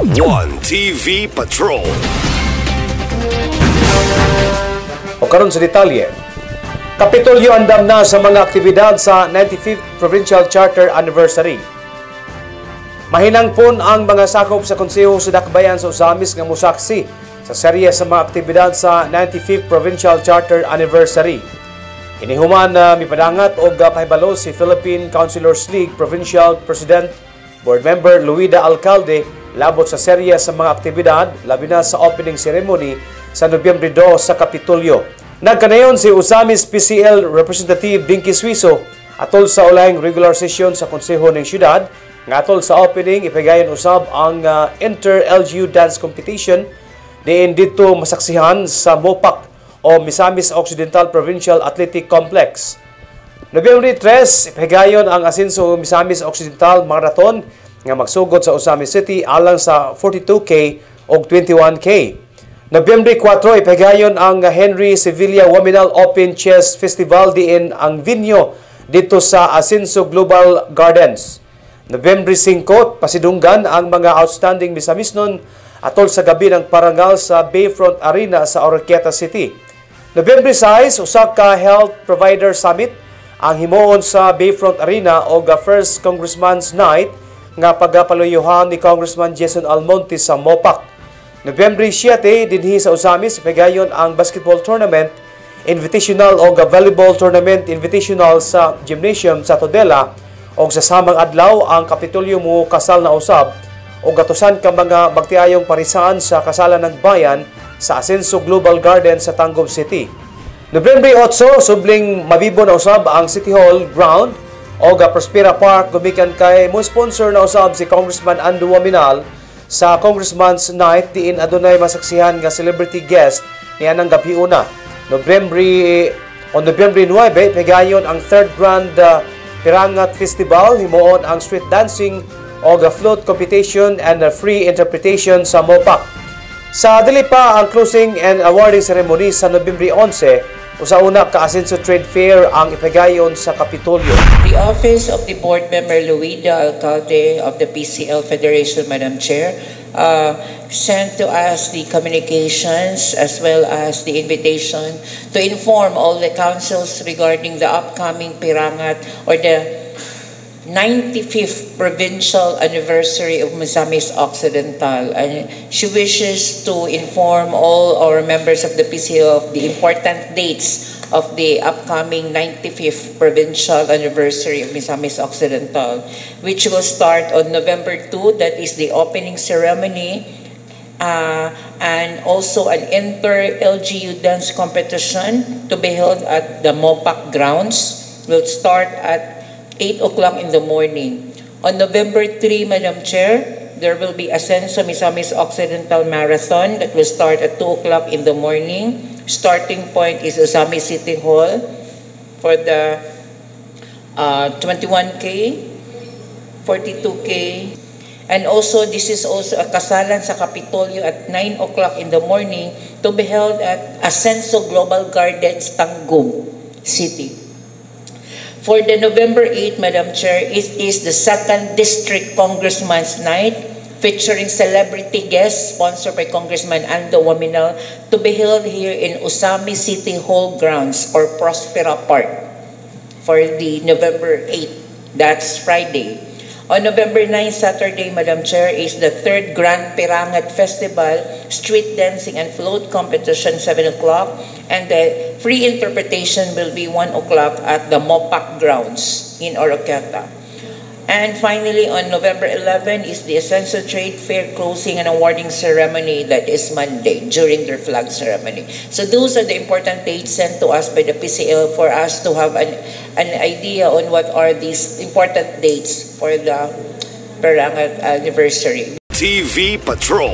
One TV Patrol. O karon sa detalye, Kapitolyo andam na sa mga aktibidad sa 95th Provincial Charter Anniversary. Mahinangpon ang mga sakop sa Konseho sa Dakbayan sa Usamis nga mosaksi sa serye sa mga aktibidad sa 95th Provincial Charter Anniversary. Inihuman na mipadangat og pahibalo si Philippine Councilors League Provincial President Board Member Luida Alcalde labot sa serye sa mga aktibidad labi na sa opening ceremony sa Nobyembre 2 sa Kapitolyo. Nagkanayon si Usamis PCL Representative Dinky Suiso atol sa ulayng regular session sa Konseho ng Syudad nga atol sa opening ipigayon usab ang Inter-LGU Dance Competition diin dito masaksihan sa Mopac o Misamis Occidental Provincial Athletic Complex. Nobyembre 3, ipigayon ang asenso Misamis Occidental Marathon nga magsugod sa Usamis City alang sa 42K o 21K. Nobyembre 4, ipigayon ang Henry Sevilla Waminal Open Chess Festival diin ang venue dito sa Asenso Global Gardens. Nobyembre 5, pasidunggan ang mga outstanding Misamisnon atol sa gabi ng parangal sa Bayfront Arena sa Oroquieta City. Nobyembre 6, usa ka Health Provider Summit ang himuon sa Bayfront Arena o First Congressman's Night nga pagapaluyuhan ni Congressman Jason Almonte sa Mopac. Nobyembre 7, dinhi sa Usamis, ipigayon ang basketball tournament, invitational o volleyball tournament invitational sa gymnasium sa Todela o sa samang adlaw ang Kapitolyo mo kasal na usab o gatusan ka mga magtiayong parisan sa kasalan ng bayan sa Asenso Global Garden sa Tangub City. Nobyembre 8, subling mabibo na usab ang City Hall ground o Prospera Park gumikan kay mo sponsor na usab si Congressman Ando Waminal sa Congressman's Night diin adunay masaksihan nga celebrity guest niya ng gabi una. Nobyembre 9, pigayon ang 3rd Grand Pirangat Festival, himuon ang street dancing o float competition and free interpretation sa Mopac. Sa dili pa ang closing and awarding ceremony sa Nobyembre 11, usauna ka Asenso Trade Fair ang ipigayon sa Kapitolyo. The Office of the Board Member Luida Alcalde of the PCL Federation, Madam Chair, sent to us the communications as well as the invitation to inform all the councils regarding the upcoming Pirangat or the 95th Provincial Anniversary of Misamis Occidental. And she wishes to inform all our members of the PCL of the important dates of the upcoming 95th Provincial Anniversary of Misamis Occidental, which will start on November 2, that is the opening ceremony, and also an Inter-LGU Dance Competition to be held at the Mopac grounds will start at 8 o'clock in the morning. On November 3, Madam Chair, there will be Asenso Misamis Occidental Marathon that will start at 2 o'clock in the morning. Starting point is Usamis City Hall for the 21K, 42K. And also, this is also a kasalan sa Kapitolyo at 9 o'clock in the morning to be held at Asenso Global Gardens, Tangub City. For the November 8, Madam Chair, it is the 2nd District Congressman's Night featuring celebrity guests sponsored by Congressman Ando Waminal to be held here in Usami City Hall grounds or Prospera Park for the November 8. That's Friday. On November 9, Saturday, Madam Chair, is the 3rd Grand Pirangat Festival, street dancing and float competition, 7 o'clock, and the free interpretation will be 1 o'clock at the Mopac grounds in Oroquieta. And finally, on November 11 is the Asenso Trade Fair closing and awarding ceremony that is Monday during their flag ceremony. So those are the important dates sent to us by the PCL for us to have an idea on what are these important dates for the Pirangat anniversary. TV Patrol.